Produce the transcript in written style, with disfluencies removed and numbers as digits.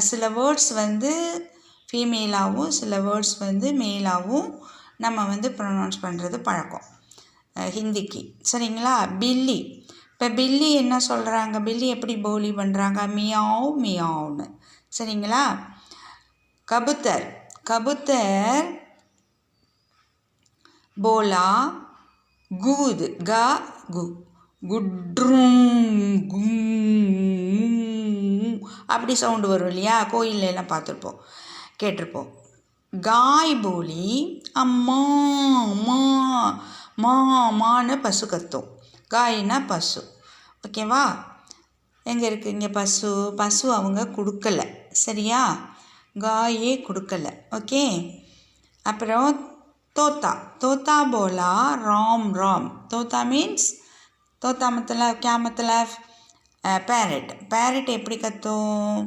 சில வேர்ட்ஸ் வந்து ஃபீமேலாகவும் சில வேர்ட்ஸ் வந்து மேலாகவும் நம்ம வந்து ப்ரொனவுன்ஸ் பண்ணுறது பழக்கம் ஹிந்திக்கு. சரிங்களா? பில்லி. இப்போ பில்லி என்ன சொல்கிறாங்க, பில்லி எப்படி போலி பண்ணுறாங்க, மியாவ் மியாவ்னு. சரிங்களா? கபூத்தர். கபூத்தர் போலா கூது க கு குட்ரும் அப்படி சவுண்டு வரும் இல்லையா, கோயில்ல எல்லாம் பார்த்துருப்போம், கேட்டிருப்போம். காய் போலி அம்மா மா மா மான்னு பசு கத்தும். காய்னா பசு. ஓகேவா? எங்கே இருக்குது இங்கே பசு? பசு அவங்க கொடுக்கலை. சரியா? காயே கொடுக்கலை. ஓகே. அப்புறம் தோத்தா. தோத்தா போலா ராம் ராம். தோத்தா மீன்ஸ் தோத்தா மத்தலப் क्या मतलब पैरट. पैरट எப்படி கத்தும்?